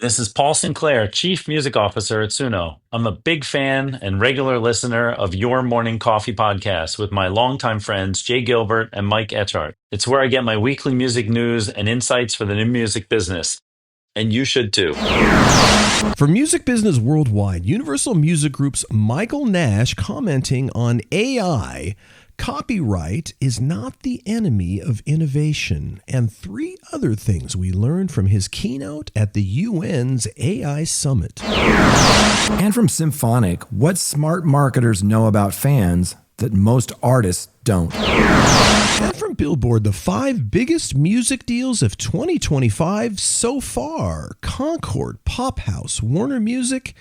This is Paul Sinclair, Chief Music Officer at Suno. I'm a big fan and regular listener of Your Morning Coffee podcast with my longtime friends Jay Gilbert and Mike Etchart. It's where I get my weekly music news and insights for the new music business. And you should too. For Music Business Worldwide, Universal Music Group's Michael Nash commenting on AI. Copyright is not the enemy of innovation, and three other things we learned from his keynote at the UN's AI Summit. And from Symphonic, what smart marketers know about fans that most artists don't. And from Billboard, the 5 biggest music deals of 2025 so far: Concord, Pop House, Warner Music,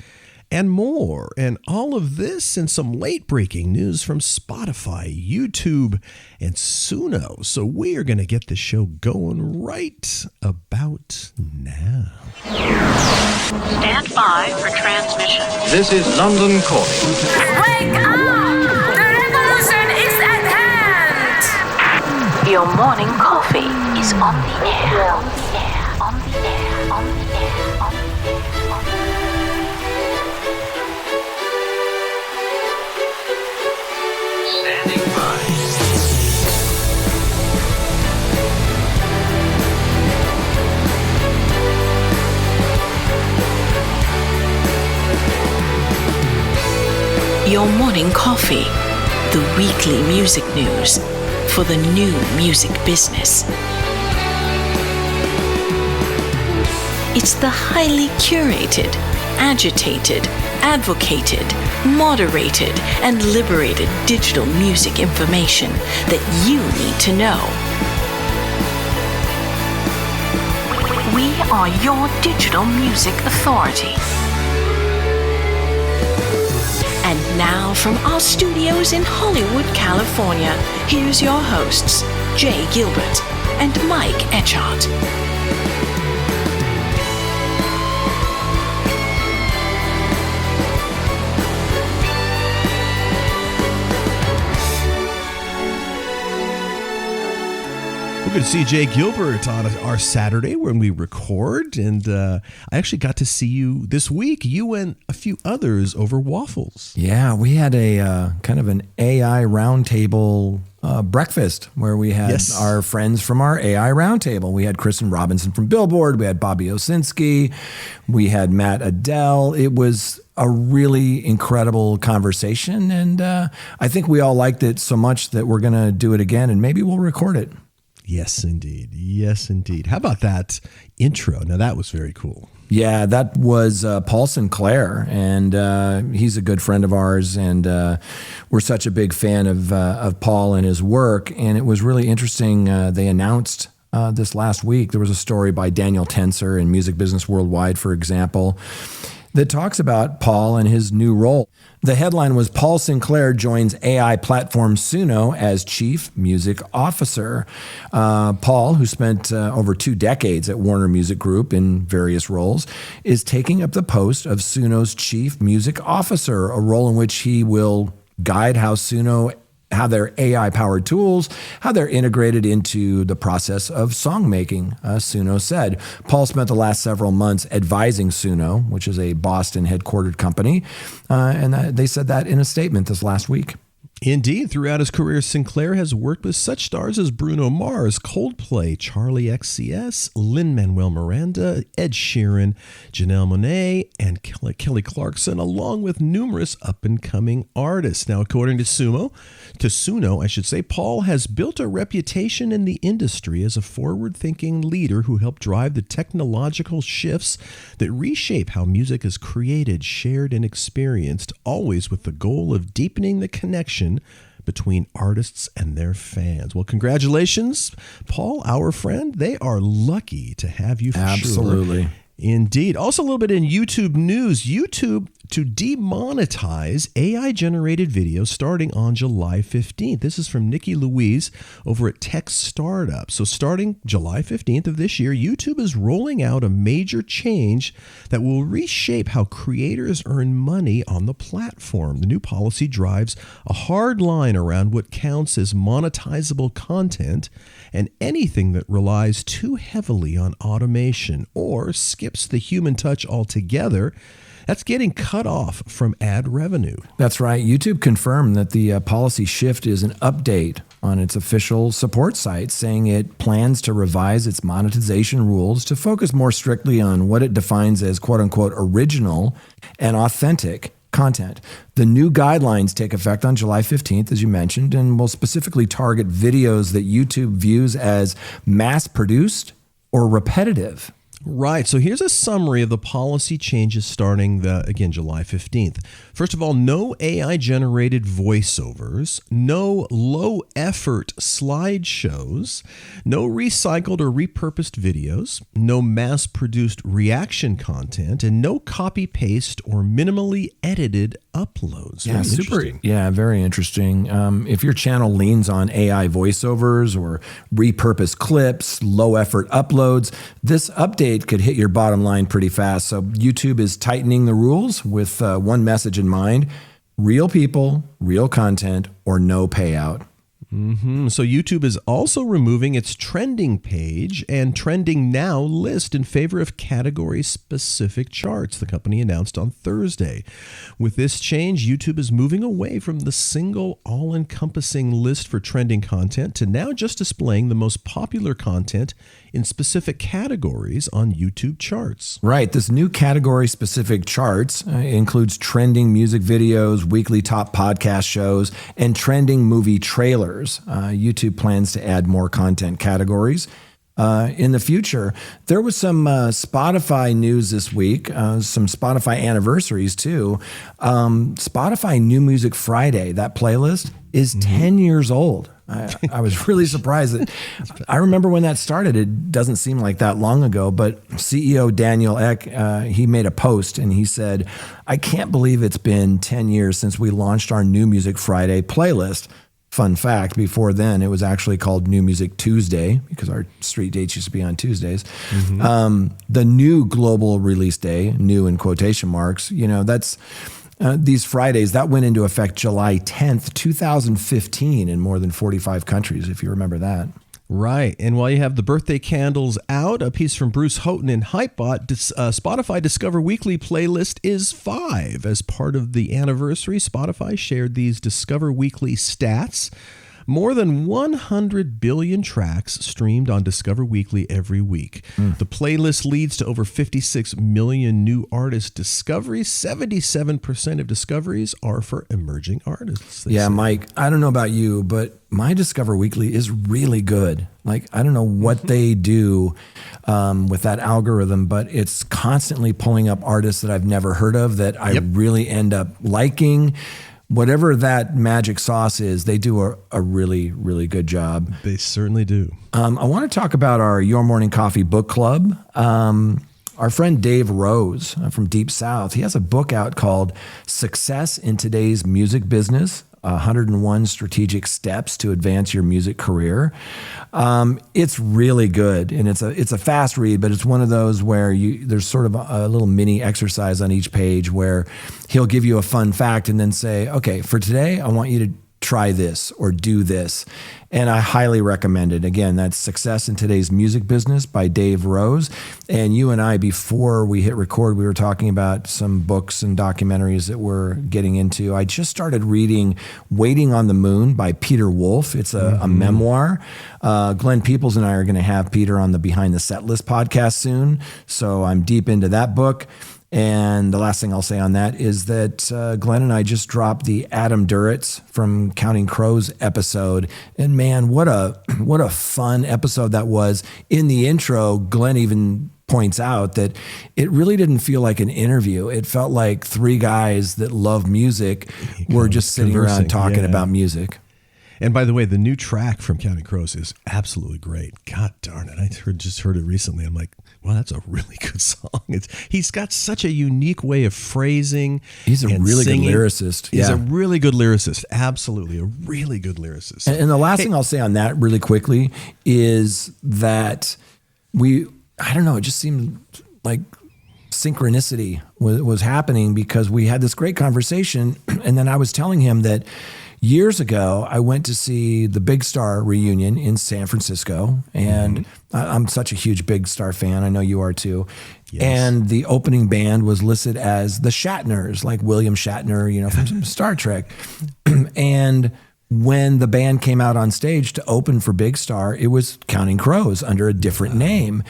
and more. And all of this and some late-breaking news from Spotify, YouTube, and Suno. So we are going to get the show going right about now. Stand by for transmission. This is London calling. Wake up! The revolution is at hand! Your morning coffee is on the air. On the air. On the air. On the air. On the air. Standing by. Your morning coffee, the weekly music news for the new music business. It's the highly curated, agitated, advocated, moderated, and liberated digital music information that you need to know. We are your digital music authority. And now from our studios in Hollywood, California, here's your hosts, Jay Gilbert and Mike Etchart. We're going to see Jay Gilbert on our Saturday when we record, and I actually got to see you this week, you and a few others, over waffles. Yeah, we had a kind of an AI roundtable breakfast where we had our friends from our AI roundtable. We had Kristen Robinson from Billboard, we had Bobby Owsinski, we had Matt Adele. It was a really incredible conversation, and I think we all liked it so much that we're going to do it again, and maybe we'll record it. Yes, indeed. Yes, indeed. How about that intro? Now, that was very cool. Yeah, that was Paul Sinclair, and he's a good friend of ours, and we're such a big fan of Paul and his work, and it was really interesting. They announced this last week, there was a story by Daniel Tenser in Music Business Worldwide, for example, that talks about Paul and his new role. The headline was, Paul Sinclair joins AI platform Suno as Chief Music Officer. Paul, who spent over 2 decades at Warner Music Group in various roles, is taking up the post of Suno's Chief Music Officer, a role in which he will guide how their AI-powered tools, how they're integrated into the process of song-making, Suno said. Paul spent the last several months advising Suno, which is a Boston-headquartered company, and they said that in a statement this last week. Indeed, throughout his career, Sinclair has worked with such stars as Bruno Mars, Coldplay, Charlie XCX, Lin-Manuel Miranda, Ed Sheeran, Janelle Monáe, and Kelly Clarkson, along with numerous up-and-coming artists. Now, according to Suno, Paul has built a reputation in the industry as a forward-thinking leader who helped drive the technological shifts that reshape how music is created, shared, and experienced, always with the goal of deepening the connection between artists and their fans. Well, congratulations, Paul, our friend. They are lucky to have you for Absolutely. sure. Indeed. Also, a little bit in YouTube news. YouTube to demonetize AI-generated videos starting on July 15th. This is from Nikki Louise over at Tech Startup. So starting July 15th of this year, YouTube is rolling out a major change that will reshape how creators earn money on the platform. The new policy drives a hard line around what counts as monetizable content and anything that relies too heavily on automation or skips the human touch altogether. That's getting cut off from ad revenue. That's right. YouTube confirmed that the policy shift is an update on its official support site, saying it plans to revise its monetization rules to focus more strictly on what it defines as quote-unquote original and authentic content. The new guidelines take effect on July 15th, as you mentioned, and will specifically target videos that YouTube views as mass-produced or repetitive. Right. So here's a summary of the policy changes starting, again, July 15th. First of all, no AI-generated voiceovers, no low-effort slideshows, no recycled or repurposed videos, no mass-produced reaction content, and no copy-paste or minimally edited uploads. Yeah, super. Yeah, very interesting. If your channel leans on AI voiceovers or repurposed clips, low-effort uploads, this update could hit your bottom line pretty fast. So YouTube is tightening the rules with one message in mind: real people, real content, or no payout. So YouTube is also removing its trending page and trending now list in favor of category-specific charts, the company announced on Thursday. With this change, YouTube is moving away from the single all-encompassing list for trending content to now just displaying the most popular content in specific categories on YouTube charts. Right. This new category-specific charts includes trending music videos, weekly top podcast shows, and trending movie trailers. YouTube plans to add more content categories. In the future, there was some Spotify news this week, some Spotify anniversaries too. Spotify New Music Friday, that playlist, is 10 years old. I was really surprised that I remember when that started. It doesn't seem like that long ago, but CEO Daniel Ek, he made a post and he said, "I can't believe it's been 10 years since we launched our New Music Friday playlist." Fun fact, before then, it was actually called New Music Tuesday because our street dates used to be on Tuesdays. The new global release day, new in quotation marks, that's these Fridays, that went into effect July 10th, 2015 in more than 45 countries, if you remember that. Right. And while you have the birthday candles out, a piece from Bruce Houghton in Hypebot, Spotify Discover Weekly playlist is 5. As part of the anniversary, Spotify shared these Discover Weekly stats. More than 100 billion tracks streamed on Discover Weekly every week. The playlist leads to over 56 million new artist discoveries. 77% of discoveries are for emerging artists. Yeah, say. Mike, I don't know about you, but my Discover Weekly is really good. Like, I don't know what they do with that algorithm, but it's constantly pulling up artists that I've never heard of that I really end up liking. Whatever that magic sauce is, they do a really, really good job. They certainly do. I want to talk about our Your Morning Coffee book club. Our friend Dave Rose from Deep South, he has a book out called Success in Today's Music Business, 101 Strategic Steps to Advance Your Music Career. It's really good, and it's a fast read, but it's one of those where there's sort of a little mini exercise on each page where he'll give you a fun fact and then say, okay, for today, I want you to try this or do this. And I highly recommend it. Again, that's Success in Today's Music Business by Dave Rose. And you and I, before we hit record, we were talking about some books and documentaries that we're getting into. I just started reading Waiting on the Moon by Peter Wolf. It's a memoir. Glenn Peoples and I are going to have Peter on the Behind the Set List podcast soon. So I'm deep into that book. And the last thing I'll say on that is that Glenn and I just dropped the Adam Duritz from Counting Crows episode. And man, what a fun episode that was. In the intro, Glenn even points out that it really didn't feel like an interview. It felt like three guys that love music were just sitting around talking about music. And by the way, the new track from Counting Crows is absolutely great. God darn it. I just heard it recently. I'm like, wow, that's a really good song. He's got such a unique way of phrasing. He's a really singing. good lyricist. He's a really good lyricist. Absolutely. A really good lyricist. And the last thing I'll say on that really quickly is that I don't know, it just seemed like synchronicity was happening because we had this great conversation. And then I was telling him that years ago, I went to see the Big Star reunion in San Francisco. And I'm such a huge Big Star fan. I know you are too. Yes. And the opening band was listed as the Shatners, like William Shatner, from Star Trek. And when the band came out on stage to open for Big Star, it was Counting Crows under a different name.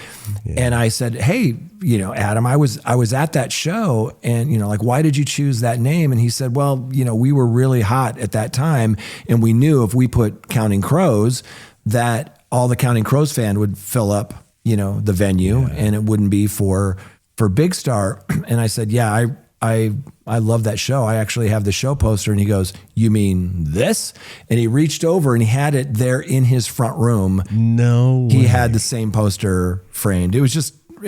Yeah. And I said, hey, Adam, I was at that show and, why did you choose that name? And he said, well, we were really hot at that time. And we knew if we put Counting Crows, that all the Counting Crows fan would fill up, the venue and it wouldn't be for Big Star. And I said, yeah, I love that show. I actually have the show poster. And he goes, you mean this? And he reached over and he had it there in his front room. No way. He had the same poster framed. It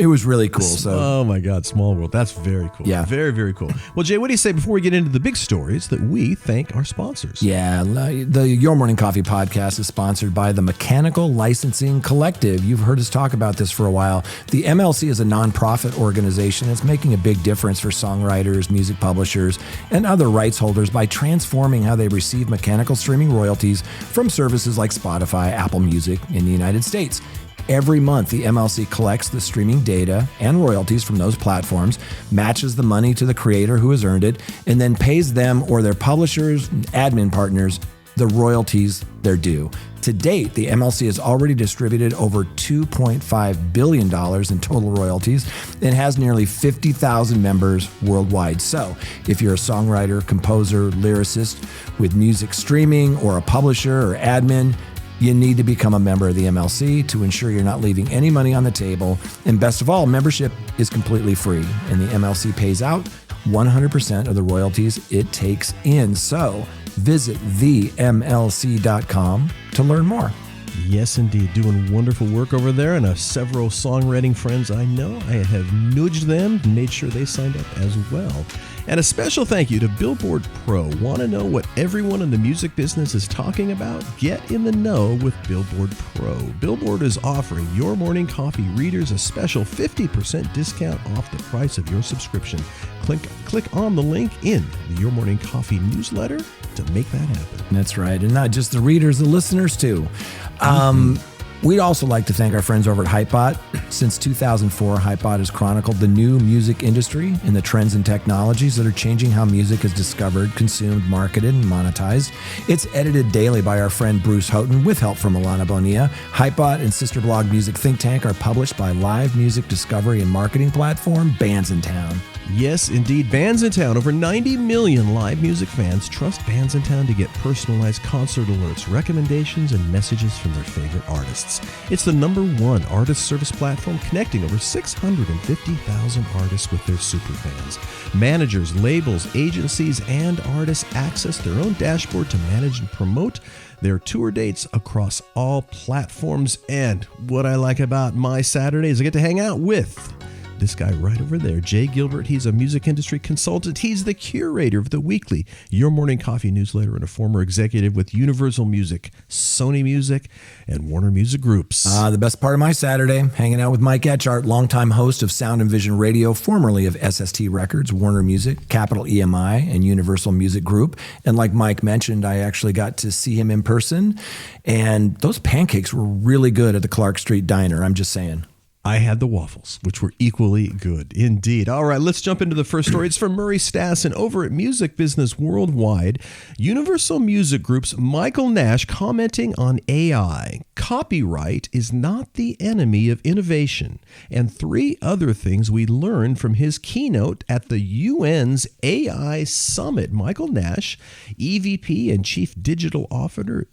was really cool. So, oh my God, Small World. That's very cool. Yeah. Very, very cool. Well, Jay, what do you say before we get into the big stories that we thank our sponsors? Yeah. The Your Morning Coffee podcast is sponsored by the Mechanical Licensing Collective. You've heard us talk about this for a while. The MLC is a nonprofit organization that's making a big difference for songwriters, music publishers, and other rights holders by transforming how they receive mechanical streaming royalties from services like Spotify, Apple Music in the United States. Every month, the MLC collects the streaming data and royalties from those platforms, matches the money to the creator who has earned it, and then pays them or their publishers and admin partners the royalties they're due. To date, the MLC has already distributed over $2.5 billion in total royalties and has nearly 50,000 members worldwide. So if you're a songwriter, composer, lyricist with music streaming or a publisher or admin, you need to become a member of the MLC to ensure you're not leaving any money on the table. And best of all, membership is completely free, and the MLC pays out 100% of the royalties it takes in. So visit themlc.com to learn more. Yes, indeed. Doing wonderful work over there. And several songwriting friends I know, I have nudged them, made sure they signed up as well. And a special thank you to Billboard Pro. Want to know what everyone in the music business is talking about? Get in the know with Billboard Pro. Billboard is offering Your Morning Coffee readers a special 50% discount off the price of your subscription. Click on the link in the Your Morning Coffee newsletter to make that happen. That's right. And not just the readers, the listeners too. We'd also like to thank our friends over at Hypebot. Since 2004, Hypebot has chronicled the new music industry and the trends and technologies that are changing how music is discovered, consumed, marketed, and monetized. It's edited daily by our friend Bruce Houghton with help from Alana Bonilla. Hypebot and sister blog Music Think Tank are published by live music discovery and marketing platform Bands in Town. Yes, indeed. Bands in Town. Over 90 million live music fans trust Bands in Town to get personalized concert alerts, recommendations, and messages from their favorite artists. It's the #1 artist service platform connecting over 650,000 artists with their superfans. Managers, labels, agencies, and artists access their own dashboard to manage and promote their tour dates across all platforms. And what I like about my Saturday is I get to hang out with this guy right over there, Jay Gilbert. He's a music industry consultant. He's the curator of the weekly Your Morning Coffee newsletter and a former executive with Universal Music, Sony Music, and Warner Music Groups. The best part of my Saturday, hanging out with Mike Etchart, longtime host of Sound and Vision Radio, formerly of SST Records, Warner Music, Capital EMI, and Universal Music Group. And like Mike mentioned, I actually got to see him in person, and those pancakes were really good at the Clark Street Diner. I'm just saying. I had the waffles, which were equally good indeed. All right, let's jump into the first story. It's from Murray Stassen over at Music Business Worldwide. Universal Music Group's Michael Nash commenting on AI. Copyright is not the enemy of innovation. And 3 other things we learned from his keynote at the UN's AI Summit. Michael Nash, EVP and Chief Digital Officer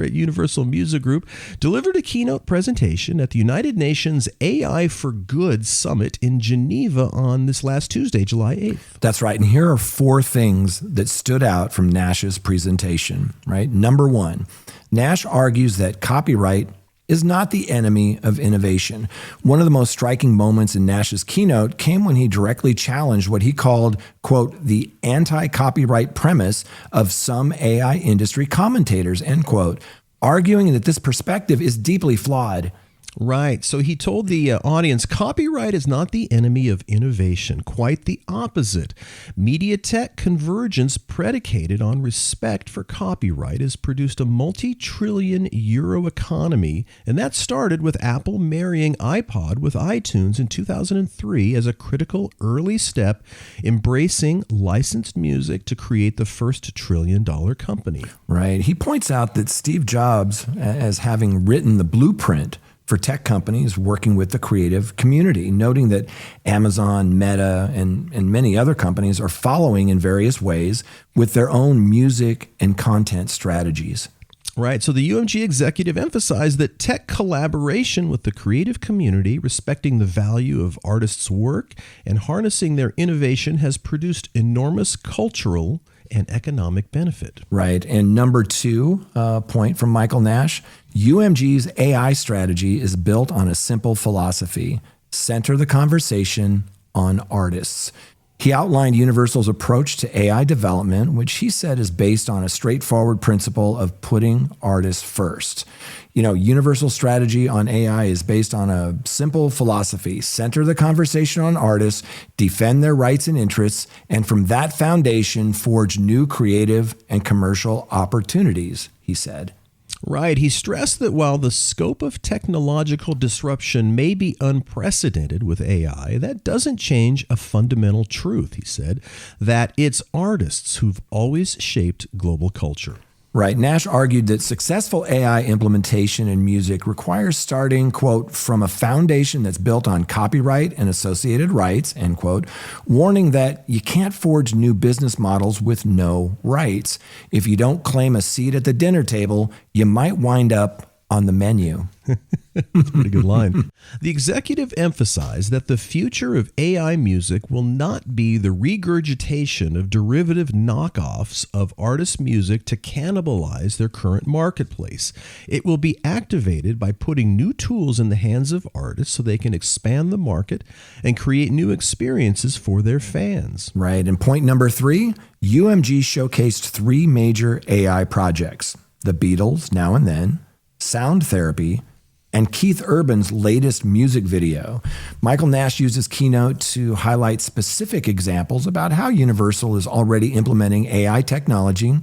at Universal Music Group, delivered a keynote presentation at the United Nations Nation's AI for Good Summit in Geneva on this last Tuesday, July 8th. That's right. And here are 4 things that stood out from Nash's presentation, right? Number 1, Nash argues that copyright is not the enemy of innovation. One of the most striking moments in Nash's keynote came when he directly challenged what he called, quote, the anti-copyright premise of some AI industry commentators, end quote, arguing that this perspective is deeply flawed. Right. So he told the audience, copyright is not the enemy of innovation, quite the opposite. Media tech convergence predicated on respect for copyright has produced a multi-trillion euro economy, and that started with Apple marrying iPod with iTunes in 2003 as a critical early step, embracing licensed music to create the first trillion-dollar company. Right. He points out that Steve Jobs, as having written the blueprint for tech companies working with the creative community, noting that Amazon, Meta, and many other companies are following in various ways with their own music and content strategies. Right. So the UMG executive emphasized that tech collaboration with the creative community, respecting the value of artists' work and harnessing their innovation has produced enormous cultural and economic benefit. Right. And number 2 point from Michael Nash, UMG's AI strategy is built on a simple philosophy: center the conversation on artists. He outlined Universal's approach to AI development, which he said is based on a straightforward principle of putting artists first. You know, Universal's strategy on AI is based on a simple philosophy: center the conversation on artists, defend their rights and interests, and from that foundation, forge new creative and commercial opportunities, he said. Right. He stressed that while the scope of technological disruption may be unprecedented with AI, that doesn't change a fundamental truth, he said, that it's artists who've always shaped global culture. Right. Nash argued that successful AI implementation in music requires starting, quote, from a foundation that's built on copyright and associated rights, end quote, warning that you can't forge new business models with no rights. If you don't claim a seat at the dinner table, you might wind up on the menu. That's a pretty good line. The executive emphasized that the future of AI music will not be the regurgitation of derivative knockoffs of artists' music to cannibalize their current marketplace. It will be activated by putting new tools in the hands of artists so they can expand the market and create new experiences for their fans. Right. And point number 3, UMG showcased 3 major AI projects: the Beatles, Now and Then, Sound Therapy, and Keith Urban's latest music video. Michael Nash used his keynote to highlight specific examples about how Universal is already implementing AI technology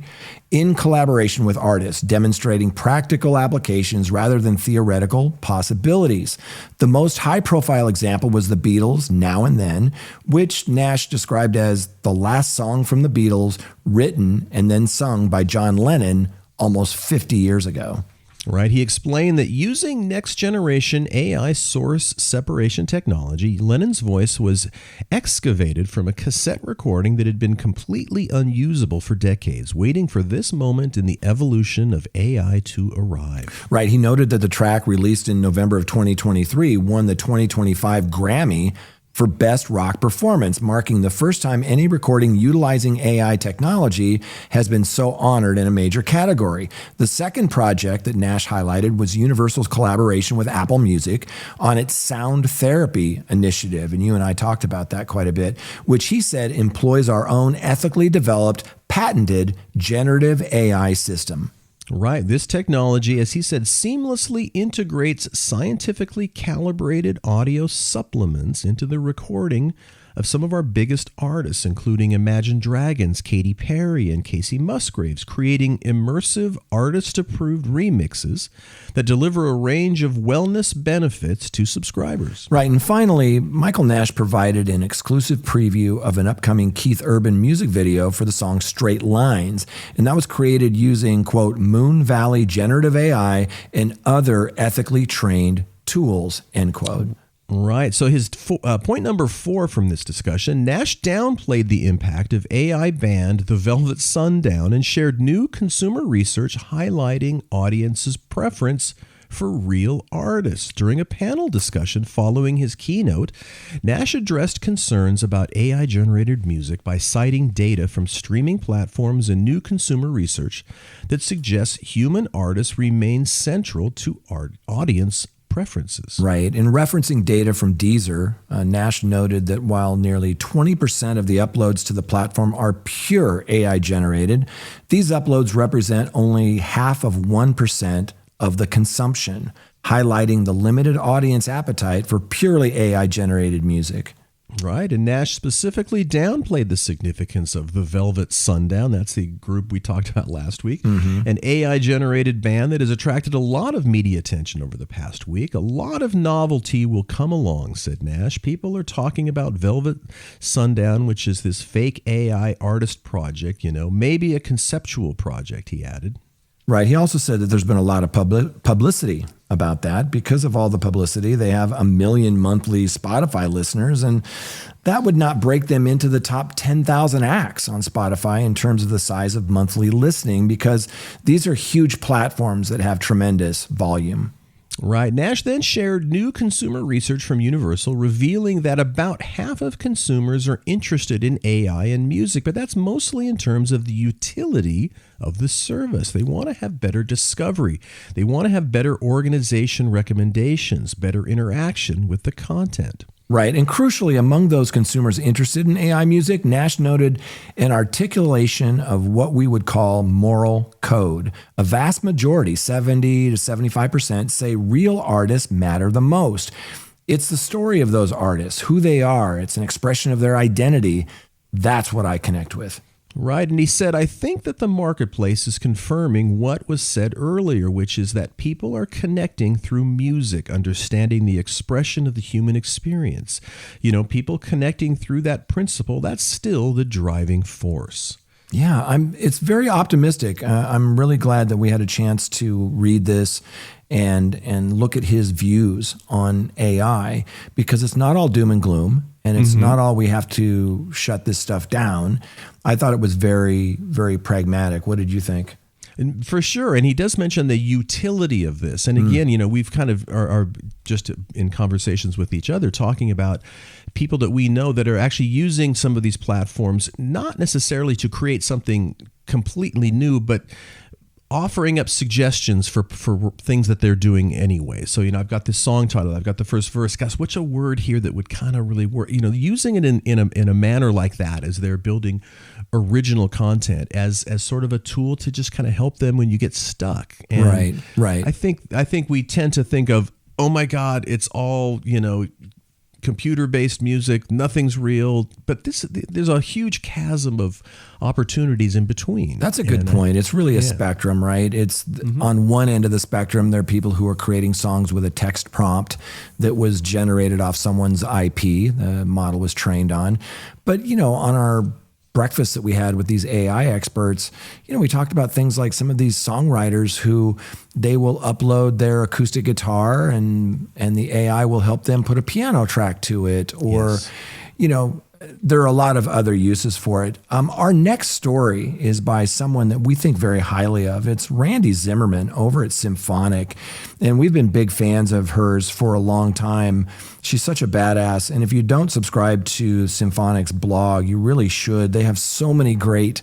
in collaboration with artists, demonstrating practical applications rather than theoretical possibilities. The most high-profile example was the Beatles' Now and Then, which Nash described as the last song from the Beatles written and then sung by John Lennon almost 50 years ago. Right. He explained that using next-generation AI source separation technology, Lennon's voice was excavated from a cassette recording that had been completely unusable for decades, waiting for this moment in the evolution of AI to arrive. Right. He noted that the track, released in November of 2023, won the 2025 Grammy for Best Rock Performance, marking the first time any recording utilizing AI technology has been so honored in a major category. The second project that Nash highlighted was Universal's collaboration with Apple Music on its Sound Therapy initiative, and you and I talked about that quite a bit, which he said employs our own ethically developed, patented generative AI system. Right. This technology, as he said, seamlessly integrates scientifically calibrated audio supplements into the recording of some of our biggest artists, including Imagine Dragons, Katy Perry, and Casey Musgraves, creating immersive, artist-approved remixes that deliver a range of wellness benefits to subscribers. Right. And finally, Michael Nash provided an exclusive preview of an upcoming Keith Urban music video for the song Straight Lines. And that was created using, quote, Moon Valley generative AI and other ethically trained tools, end quote. Right. So his point number 4 from this discussion, Nash downplayed the impact of AI band The Velvet Sundown and shared new consumer research highlighting audiences' preference for real artists. During a panel discussion following his keynote, Nash addressed concerns about AI-generated music by citing data from streaming platforms and new consumer research that suggests human artists remain central to audience preferences. Right. In referencing data from Deezer, Nash noted that while nearly 20% of the uploads to the platform are pure AI generated, these uploads represent only half of 1% of the consumption, highlighting the limited audience appetite for purely AI generated music. Right, and Nash specifically downplayed the significance of the Velvet Sundown. That's the group we talked about last week. An AI-generated band that has attracted a lot of media attention over the past week. A lot of novelty will come along, said Nash. People are talking about Velvet Sundown, which is this fake AI artist project, maybe a conceptual project, he added. Right. He also said that there's been a lot of publicity about that. Because of all the publicity, they have 1 million monthly Spotify listeners, and that would not break them into the top 10,000 acts on Spotify in terms of the size of monthly listening, because these are huge platforms that have tremendous volume. Right. Nash then shared new consumer research from Universal revealing that about half of consumers are interested in AI and music, but that's mostly in terms of the utility of the service. They want to have better discovery. They want to have better organization recommendations, better interaction with the content. Right. And crucially, among those consumers interested in AI music, Nash noted an articulation of what we would call moral code. A vast majority, 70 to 75%, say real artists matter the most. It's the story of those artists, who they are. It's an expression of their identity. That's what I connect with. Right. And he said, I think that the marketplace is confirming what was said earlier, which is that people are connecting through music, understanding the expression of the human experience. People connecting through that principle, that's still the driving force. Yeah, it's very optimistic. I'm really glad that we had a chance to read this and look at his views on AI, because it's not all doom and gloom, and it's not all we have to shut this stuff down. I thought it was very, very pragmatic. What did you think? And for sure. And he does mention the utility of this. And again, we've kind of are just in conversations with each other talking about people that we know that are actually using some of these platforms, not necessarily to create something completely new, but offering up suggestions for things that they're doing anyway. So, I've got this song title, I've got the first verse. Guys, what's a word here that would kind of really work? Using it in a manner like that as they're building original content as sort of a tool to just kind of help them when you get stuck. And right. I think we tend to think of, oh my God, it's all, computer-based music, nothing's real, but there's a huge chasm of opportunities in between. That's a good point. It's really a spectrum, right? It's on one end of the spectrum, there are people who are creating songs with a text prompt that was generated off someone's IP, the model was trained on. But, on our breakfast that we had with these AI experts, we talked about things like some of these songwriters who they will upload their acoustic guitar and the AI will help them put a piano track to it, or, there are a lot of other uses for it. Our next story is by someone that we think very highly of. It's Randy Zimmerman over at Symphonic, and we've been big fans of hers for a long time. She's such a badass, and if you don't subscribe to Symphonic's blog, you really should. They have so many great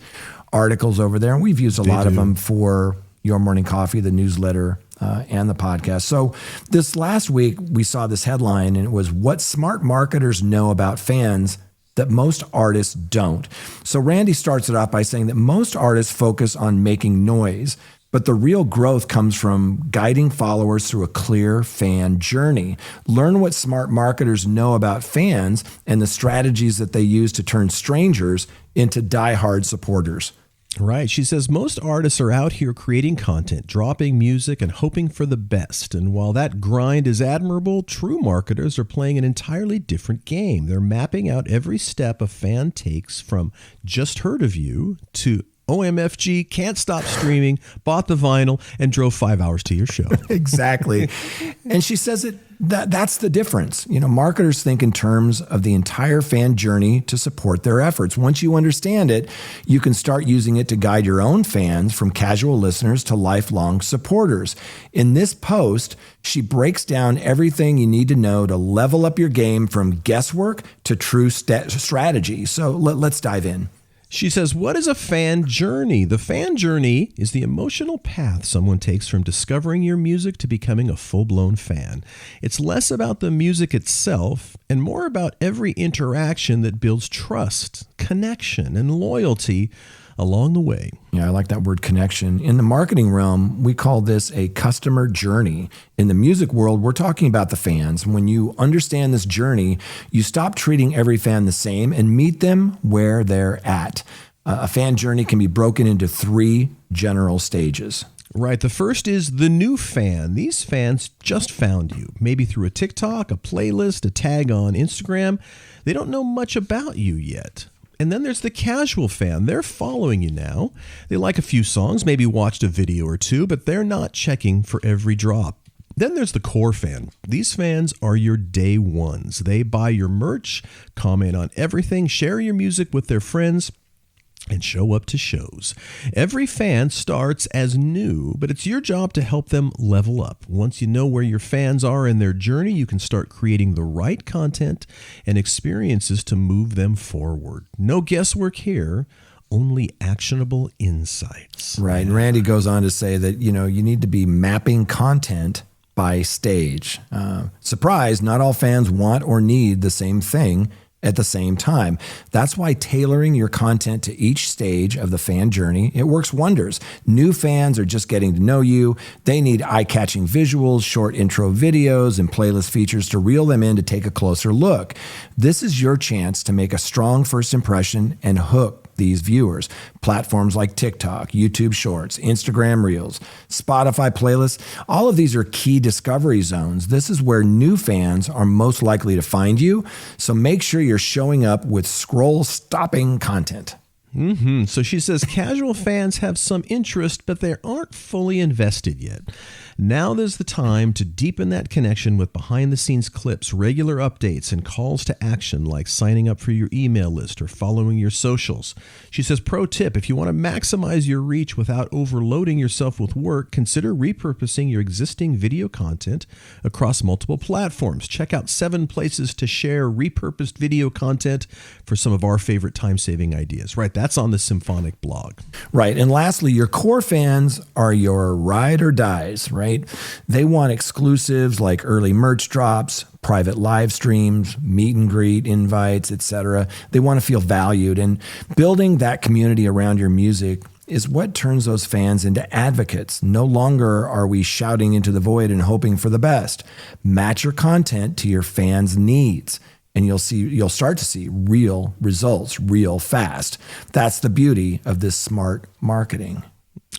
articles over there, and we've used a lot of them for Your Morning Coffee, the newsletter, and the podcast. So this last week, we saw this headline, and it was What Smart Marketers Know About Fans that most artists don't. So Randy starts it off by saying that most artists focus on making noise, but the real growth comes from guiding followers through a clear fan journey. Learn what smart marketers know about fans and the strategies that they use to turn strangers into diehard supporters. Right. She says most artists are out here creating content, dropping music, and hoping for the best. And while that grind is admirable, true marketers are playing an entirely different game. They're mapping out every step a fan takes from just heard of you to OMFG, can't stop streaming, bought the vinyl, and drove 5 hours to your show. Exactly. And she says that's the difference. Marketers think in terms of the entire fan journey to support their efforts. Once you understand it, you can start using it to guide your own fans from casual listeners to lifelong supporters. In this post, she breaks down everything you need to know to level up your game from guesswork to true strategy. So let's dive in. She says, what is a fan journey? The fan journey is the emotional path someone takes from discovering your music to becoming a full-blown fan. It's less about the music itself and more about every interaction that builds trust, connection, and loyalty along the way. Yeah, I like that word connection. In the marketing realm, we call this a customer journey. In the music world, we're talking about the fans. When you understand this journey, you stop treating every fan the same and meet them where they're at. A fan journey can be broken into 3 general stages. Right. The first is the new fan. These fans just found you, maybe through a TikTok, a playlist, a tag on Instagram. They don't know much about you yet. And then there's the casual fan. They're following you now. They like a few songs, maybe watched a video or two, but they're not checking for every drop. Then there's the core fan. These fans are your day ones. They buy your merch, comment on everything, share your music with their friends, and show up to shows. Every fan starts as new, but it's your job to help them level up. Once you know where your fans are in their journey, you can start creating the right content and experiences to move them forward. No guesswork here, only actionable insights. Right. And Randy goes on to say that, you need to be mapping content by stage. Surprise, not all fans want or need the same thing at the same time. That's why tailoring your content to each stage of the fan journey, it works wonders. New fans are just getting to know you. They need eye-catching visuals, short intro videos, and playlist features to reel them in to take a closer look. This is your chance to make a strong first impression and hook these viewers. Platforms like TikTok, YouTube Shorts, Instagram Reels, Spotify playlists, all of these are key discovery zones. This is where new fans are most likely to find you. So make sure you're showing up with scroll-stopping content. So she says casual fans have some interest, but they aren't fully invested yet. Now there's the time to deepen that connection with behind-the-scenes clips, regular updates, and calls to action like signing up for your email list or following your socials. She says, pro tip, if you want to maximize your reach without overloading yourself with work, consider repurposing your existing video content across multiple platforms. Check out 7 places to share repurposed video content for some of our favorite time-saving ideas. Right, that's on the Symphonic blog. Right, and lastly, your core fans are your ride or dies, right? They want exclusives like early merch drops, private live streams, meet and greet invites, etc. They want to feel valued, and building that community around your music is what turns those fans into advocates. No longer are we shouting into the void and hoping for the best. Match your content to your fans' needs, and you'll start to see real results real fast. That's the beauty of this smart marketing.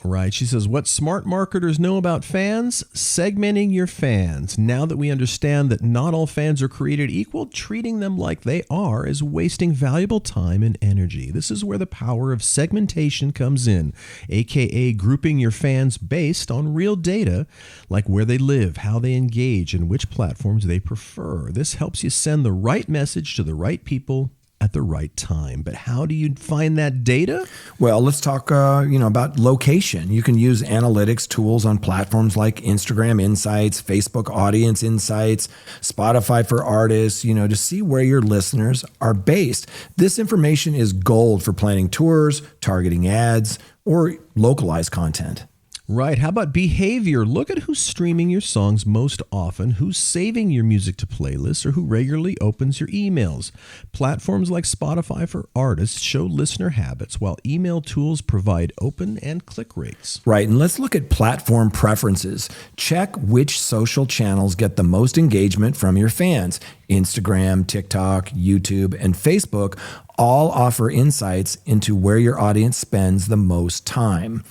Right. She says, what smart marketers know about fans? Segmenting your fans. Now that we understand that not all fans are created equal, treating them like they are is wasting valuable time and energy. This is where the power of segmentation comes in, aka grouping your fans based on real data, like where they live, how they engage, and which platforms they prefer. This helps you send the right message to the right people at the right time. But how do you find that data? Well, let's talk about location. You can use analytics tools on platforms like Instagram Insights, Facebook Audience Insights, Spotify for Artists, to see where your listeners are based. This information is gold for planning tours, targeting ads, or localized content. Right. How about behavior? Look at who's streaming your songs most often, who's saving your music to playlists, or who regularly opens your emails. Platforms like Spotify for Artists show listener habits, while email tools provide open and click rates. Right. And let's look at platform preferences. Check which social channels get the most engagement from your fans. Instagram, TikTok, YouTube, and Facebook all offer insights into where your audience spends the most time.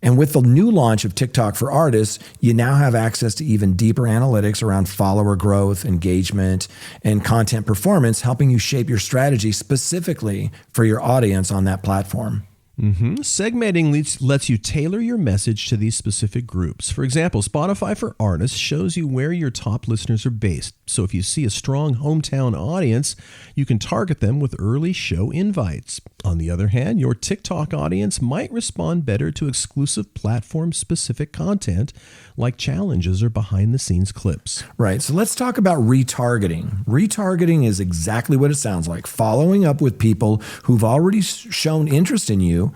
And with the new launch of TikTok for Artists, you now have access to even deeper analytics around follower growth, engagement, and content performance, helping you shape your strategy specifically for your audience on that platform. Segmenting lets you tailor your message to these specific groups. For example, Spotify for Artists shows you where your top listeners are based. So if you see a strong hometown audience, you can target them with early show invites. On the other hand, your TikTok audience might respond better to exclusive platform-specific content like challenges or behind-the-scenes clips. Right. So let's talk about retargeting. Retargeting is exactly what it sounds like, following up with people who've already shown interest in you.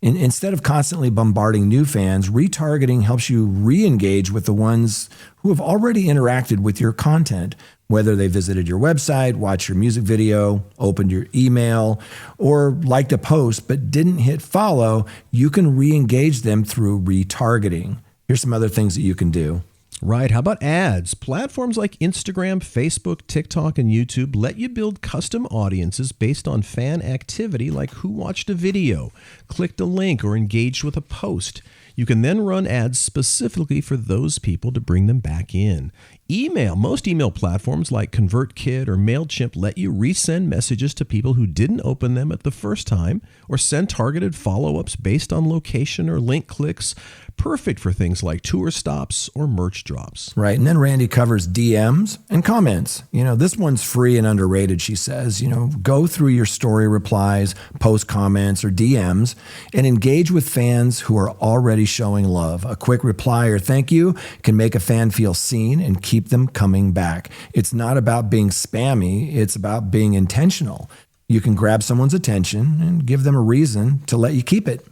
Instead of constantly bombarding new fans, retargeting helps you re-engage with the ones who have already interacted with your content, whether they visited your website, watched your music video, opened your email, or liked a post but didn't hit follow. You can re-engage them through retargeting. Here's some other things that you can do. Right. How about ads? Platforms like Instagram, Facebook, TikTok, and YouTube let you build custom audiences based on fan activity like who watched a video, clicked a link, or engaged with a post. You can then run ads specifically for those people to bring them back in. Email. Most email platforms like ConvertKit or MailChimp let you resend messages to people who didn't open them at the first time or send targeted follow-ups based on location or link clicks. Perfect for things like tour stops or merch drops. Right. And then Randy covers DMs and comments. This one's free and underrated, she says. Go through your story replies, post comments, or DMs and engage with fans who are already showing love. A quick reply or thank you can make a fan feel seen and keep them coming back. It's not about being spammy. It's about being intentional. You can grab someone's attention and give them a reason to let you keep it.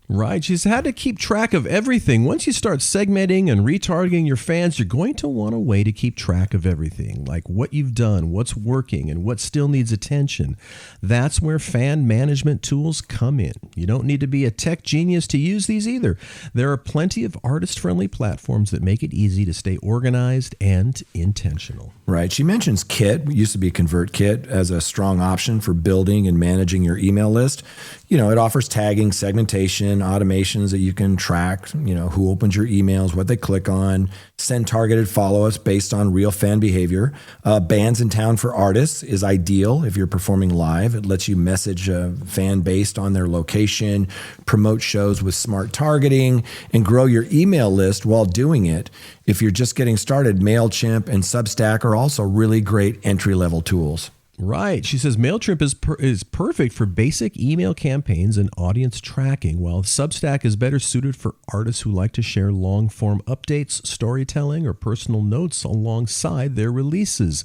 Right. She's had to keep track of everything. Once you start segmenting and retargeting your fans, you're going to want a way to keep track of everything, like what you've done, what's working, and what still needs attention. That's where fan management tools come in. You don't need to be a tech genius to use these either. There are plenty of artist-friendly platforms that make it easy to stay organized and intentional. Right. She mentions Kit, used to be ConvertKit, as a strong option for building and managing your email list. It offers tagging, segmentation, automations that you can track, who opens your emails, what they click on, send targeted follow-ups based on real fan behavior. Bands in Town for Artists is ideal if you're performing live. It lets you message a fan based on their location, promote shows with smart targeting, and grow your email list while doing it. If you're just getting started, MailChimp and Substack are also really great entry-level tools. Right. She says MailChimp is perfect for basic email campaigns and audience tracking, while Substack is better suited for artists who like to share long-form updates, storytelling, or personal notes alongside their releases.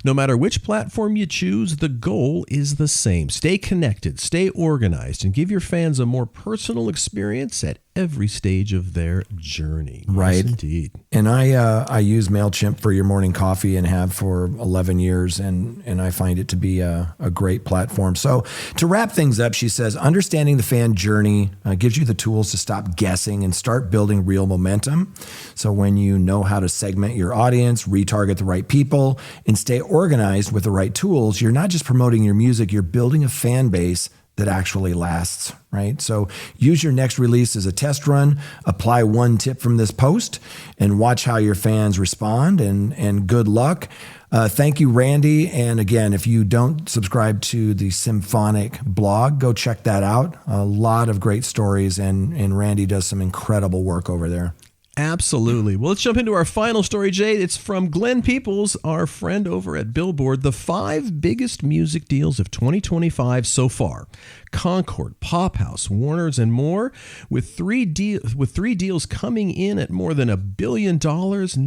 No matter which platform you choose, the goal is the same. Stay connected, stay organized, and give your fans a more personal experience at every stage of their journey. Right. Yes, indeed. And I use MailChimp for your morning coffee and have for 11 years, and I find it to be a great platform. So to wrap things up, she says, understanding the fan journey gives you the tools to stop guessing and start building real momentum. So when you know how to segment your audience, retarget the right people, and stay organized with the right tools, you're not just promoting your music, you're building a fan base that actually lasts, right? So use your next release as a test run, apply one tip from this post, and watch how your fans respond, and good luck. Thank you, Randy. And again, if you don't subscribe to the Symphonic blog, go check that out. A lot of great stories, and Randy does some incredible work over there. Absolutely. Well, let's jump into our final story, Jay. It's from Glenn Peoples, our friend over at Billboard. The 5 biggest music deals of 2025 so far. Concord, Pop House, Warner's, and more. With three deals coming in at more than $1 billion,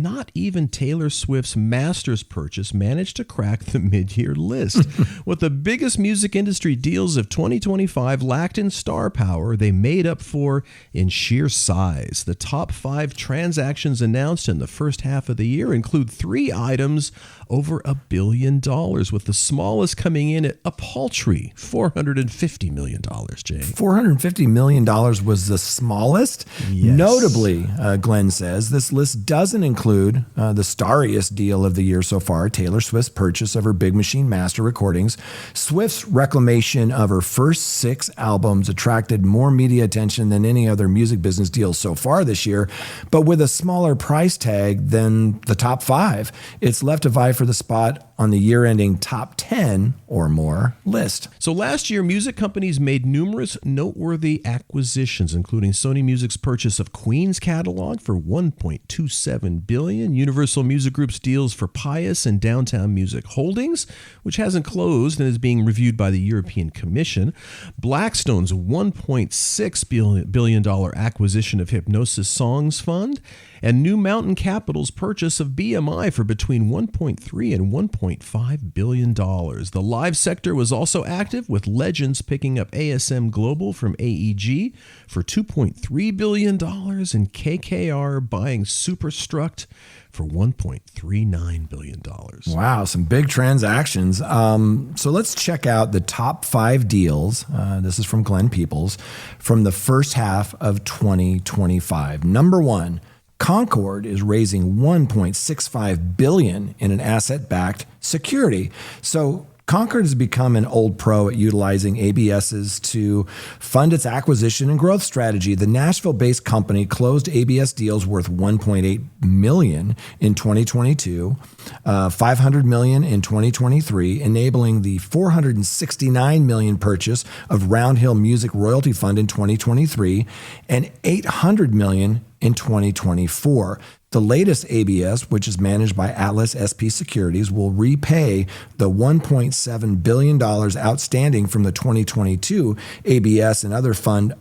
not even Taylor Swift's Masters purchase managed to crack the mid-year list. What the biggest music industry deals of 2025 lacked in star power, they made up for in sheer size. The top 5 transactions announced in the first half of the year include 3 items over $1 billion, with the smallest coming in at a paltry $450 million, Jay. $450 million was the smallest? Yes. Notably, Glenn says, this list doesn't include the starriest deal of the year so far, Taylor Swift's purchase of her Big Machine master recordings. Swift's reclamation of her first 6 albums attracted more media attention than any other music business deal so far this year. but with a smaller price tag than the top 5. It's left to vie for the spot on the year-ending top 10 or more list. So last year, music companies made numerous noteworthy acquisitions, including Sony Music's purchase of Queen's catalog for $1.27 billion, Universal Music Group's deals for Pius and Downtown Music Holdings, which hasn't closed and is being reviewed by the European Commission, Blackstone's $1.6 billion acquisition of Hipgnosis Songs Fund, and New Mountain Capital's purchase of BMI for between $1.3 and $1.5 billion. The live sector was also active, with Legends picking up ASM Global from AEG for $2.3 billion and KKR buying Superstruct for $1.39 billion. Wow, some big transactions. So let's check out the top 5 deals. This is from Glenn Peoples from the first half of 2025. Number 1, Concord is raising $1.65 billion in an asset-backed security. So Concord has become an old pro at utilizing ABSs to fund its acquisition and growth strategy. The Nashville-based company closed ABS deals worth $1.8 million in 2022, $500 million in 2023, enabling the $469 million purchase of Round Hill Music Royalty Fund in 2023, and $800 million in 2024. The latest ABS, which is managed by Atlas SP Securities, will repay the $1.7 billion outstanding from the 2022 ABS and other fund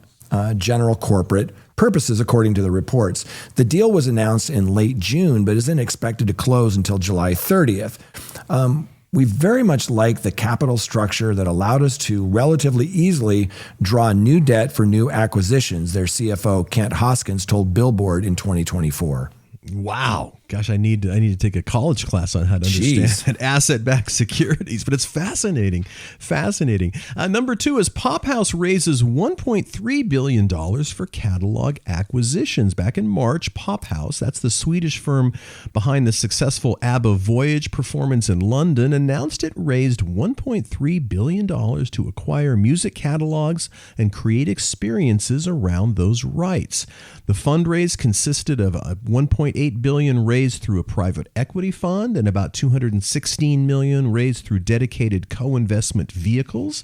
general corporate purposes, according to the reports. The deal was announced in late June, but isn't expected to close until July 30th. We very much like the capital structure that allowed us to relatively easily draw new debt for new acquisitions, their CFO, Kent Hoskins, told Billboard in 2024. Wow. Gosh, I need to take a college class on how to understand asset-backed securities, but it's fascinating. Fascinating. Number 2 is Pop House raises $1.3 billion for catalog acquisitions. Back in March, Pop House, that's the Swedish firm behind the successful ABBA Voyage performance in London, announced it raised $1.3 billion to acquire music catalogs and create experiences around those rights. The fundraise consisted of a $1.8 billion raised through a private equity fund and about $216 million raised through dedicated co-investment vehicles.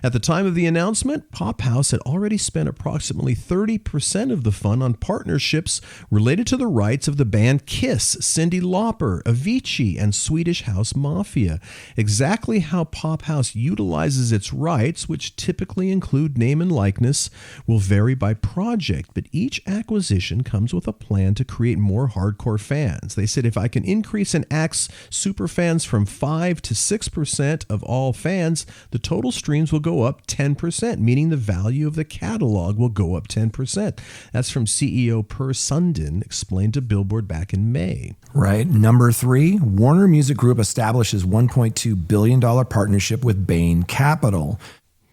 At the time of the announcement, Pop House had already spent approximately 30% of the fund on partnerships related to the rights of the band Kiss, Cyndi Lauper, Avicii, and Swedish House Mafia. Exactly how Pop House utilizes its rights, which typically include name and likeness, will vary by project, but each acquisition comes with a plan to create more hardcore fans. They said, if I can increase an act's super fans from 5 to 6% of all fans, the total streams will go up 10%, meaning the value of the catalog will go up 10%. That's from CEO Per Sundin, explained to Billboard back in May. Right. Number 3, Warner Music Group establishes $1.2 billion partnership with Bain Capital.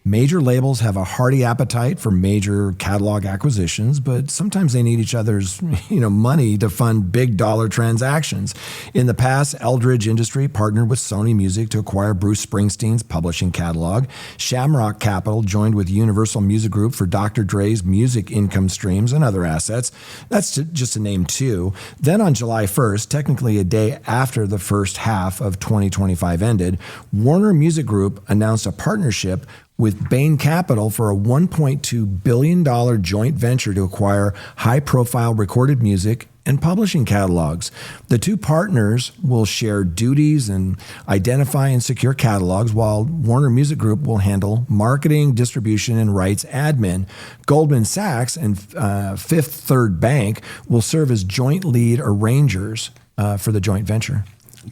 Major labels have a hearty appetite for major catalog acquisitions, but sometimes they need each other's, money to fund big dollar transactions. In the past, Eldridge Industry partnered with Sony Music to acquire Bruce Springsteen's publishing catalog. Shamrock Capital joined with Universal Music Group for Dr. Dre's music income streams and other assets. That's just to name 2. Then on July 1st, technically a day after the first half of 2025 ended, Warner Music Group announced a partnership with Bain Capital for a $1.2 billion joint venture to acquire high-profile recorded music and publishing catalogs. The two partners will share duties and identify and secure catalogs, while Warner Music Group will handle marketing, distribution, and rights admin. Goldman Sachs and Fifth Third Bank will serve as joint lead arrangers for the joint venture.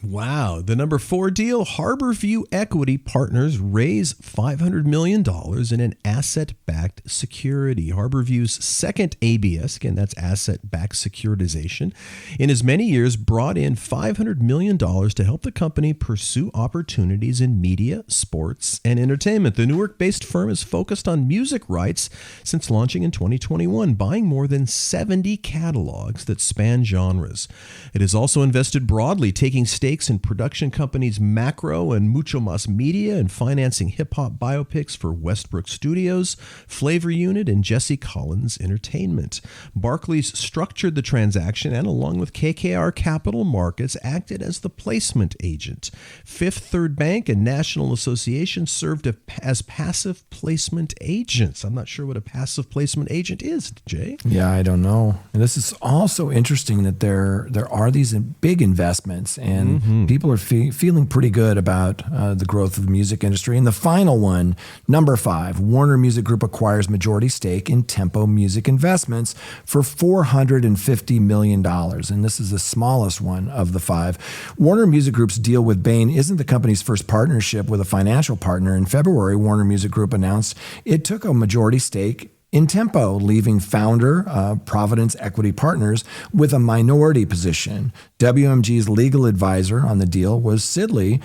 Wow. The number 4 deal, Harborview Equity Partners raise $500 million in an asset-backed security. Harborview's second ABS, again, that's asset-backed securitization, in as many years brought in $500 million to help the company pursue opportunities in media, sports, and entertainment. The Newark-based firm is focused on music rights since launching in 2021, buying more than 70 catalogs that span genres. It has also invested broadly, taking stakes stakes in production companies Macro and Mucho Mas Media and financing hip-hop biopics for Westbrook Studios, Flavor Unit, and Jesse Collins Entertainment. Barclays structured the transaction and, along with KKR Capital Markets, acted as the placement agent. Fifth Third Bank and National Association served as passive placement agents. I'm not sure what a passive placement agent is, Jay. Yeah, I don't know. And this is also interesting that there are these big investments, and people are feeling pretty good about the growth of the music industry. And the final one, number 5, Warner Music Group acquires majority stake in Tempo Music Investments for $450 million. And this is the smallest one of the 5. Warner Music Group's deal with Bain isn't the company's first partnership with a financial partner. In February, Warner Music Group announced it took a majority stake in Tempo, leaving founder Providence Equity Partners with a minority position. WMG's legal advisor on the deal was Sidley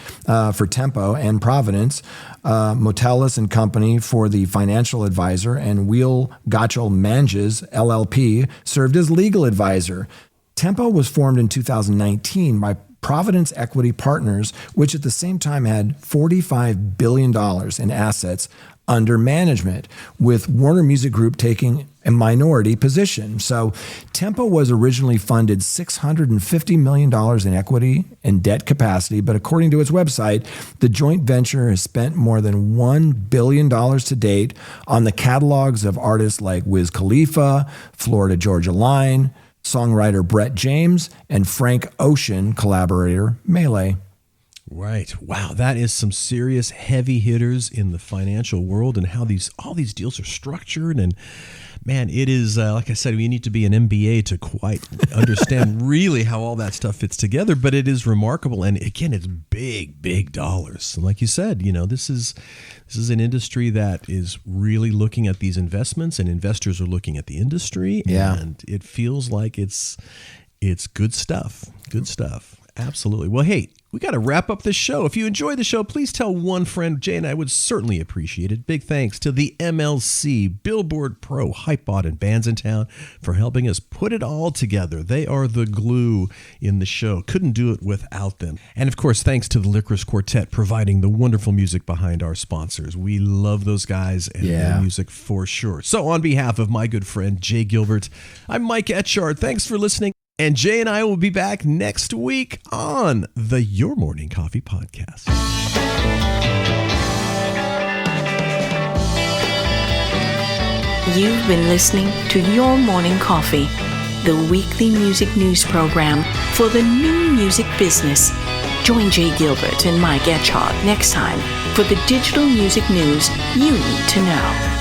for Tempo and Providence, Motelis and Company for the financial advisor, and Wheel Gotchel Manges, LLP, served as legal advisor. Tempo was formed in 2019 by Providence Equity Partners, which at the same time had $45 billion in assets under management, with Warner Music Group taking a minority position. So Tempo was originally funded $650 million in equity and debt capacity, but according to its website, the joint venture has spent more than $1 billion to date on the catalogs of artists like Wiz Khalifa, Florida Georgia Line, songwriter Brett James, and Frank Ocean collaborator Melee. Right. Wow, that is some serious heavy hitters in the financial world, and how all these deals are structured. And man, it is like I said, we need to be an MBA to quite understand really how all that stuff fits together. But it is remarkable, and again, it's big dollars. And like you said, this is an industry that is really looking at these investments, and investors are looking at the industry. Yeah. And it feels like it's good stuff. Good stuff. Absolutely. Well, hey, we got to wrap up this show. If you enjoy the show, please tell one friend. Jay and I would certainly appreciate it. Big thanks to the MLC, Billboard Pro, Hypebot, and Bands in Town for helping us put it all together. They are the glue in the show. Couldn't do it without them. And of course, thanks to the Licorice Quartet providing the wonderful music behind our sponsors. We love those guys and their music for sure. So on behalf of my good friend Jay Gilbert, I'm Mike Etchart. Thanks for listening. And Jay and I will be back next week on the Your Morning Coffee Podcast. You've been listening to Your Morning Coffee, the weekly music news program for the new music business. Join Jay Gilbert and Mike Etchart next time for the digital music news you need to know.